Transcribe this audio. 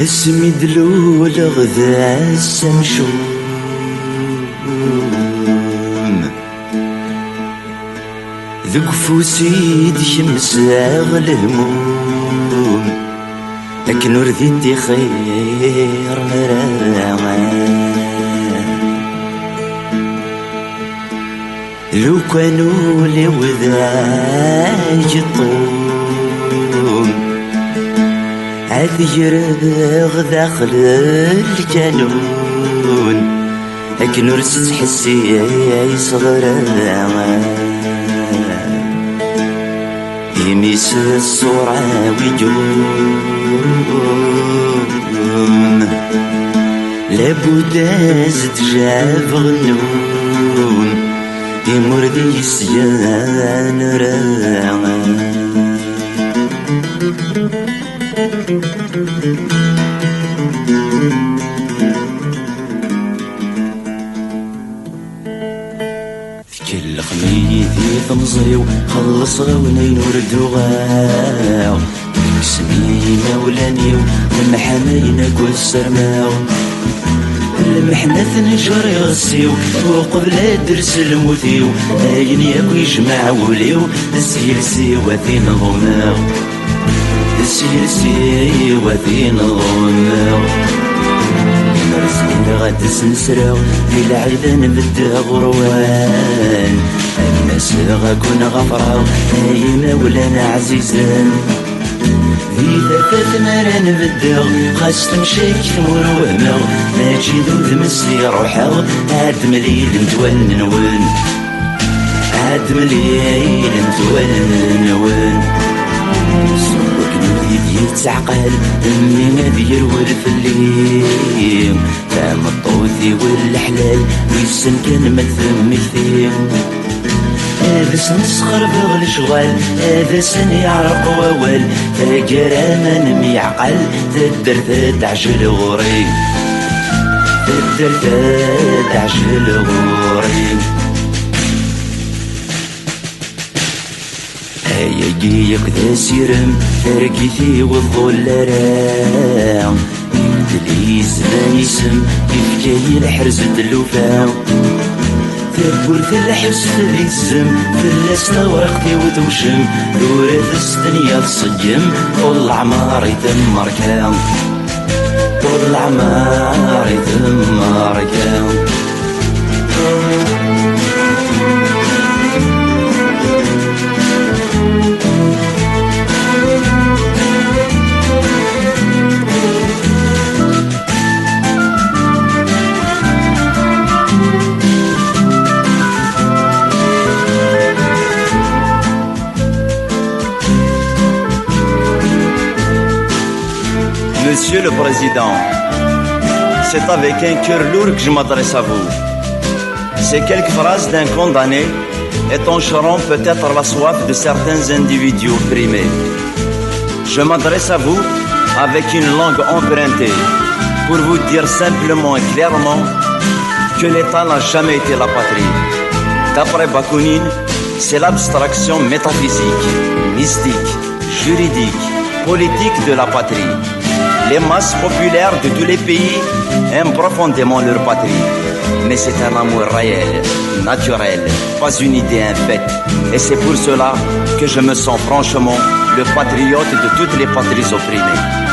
اسمي دلول غدا السمشوم ذق فوسيد شمس اغل هموم لكن ورثيتي خير مرامان لو كانوا لي وذاج الطوم أثيرغ داخل الجنون لكن ورثت حسي يصغر يميس الصورة ويجون لابد زد جاب غنون يمر ذي السيان رامان كل خميدي تمزيو خلص غونين وردوغاو اسمي مولانيو المحامينا كل سرماو المحنة نجر يغسيو وقبل درس الموتيو هاين ياكو يجمع وليو السيلسي وثين ظناو السيلسي وثين ظناو مرسين غاد سنسراو في العيدان بدها غروان الناس غاكون غفراو هاي مولانا عزيزان في ثلاثة مران بداو خاص تمشيك مروهماو ماشي ذو ذمسي روحاو عاد مليل نتوان عاد مليل نتوان يتعقل امي نادي يرول في الليل فهم الطوثي والحلال ويسن كان ما ثمثيل هذا سن سخر بغل شغال هذا سن يعرق ووال تاجر من ميعقل تدر تدعجل غوري تدر تدعجل غوري يجيك ذا سيرم تركيثي والظلرام يدليز ذا يسم كيف جاي الحرز الدلوفاو ثبورت الحس تليزم فلسنا ورقتي وتوشم دورة السدنيا تصجم طول عماري تمر كام طول عماري تمر كام Monsieur le Président, c'est avec un cœur lourd que je m'adresse à vous. Ces quelques phrases d'un condamné étancheront peut-être la soif de certains individus opprimés. Je m'adresse à vous avec une langue empruntée pour vous dire simplement et clairement que l'État n'a jamais été la patrie. D'après Bakounine, c'est l'abstraction métaphysique, mystique, juridique, politique de la patrie. Les masses populaires de tous les pays aiment profondément leur patrie. Mais c'est un amour réel, naturel, pas une idée infecte. Et c'est pour cela que je me sens franchement le patriote de toutes les patries opprimées.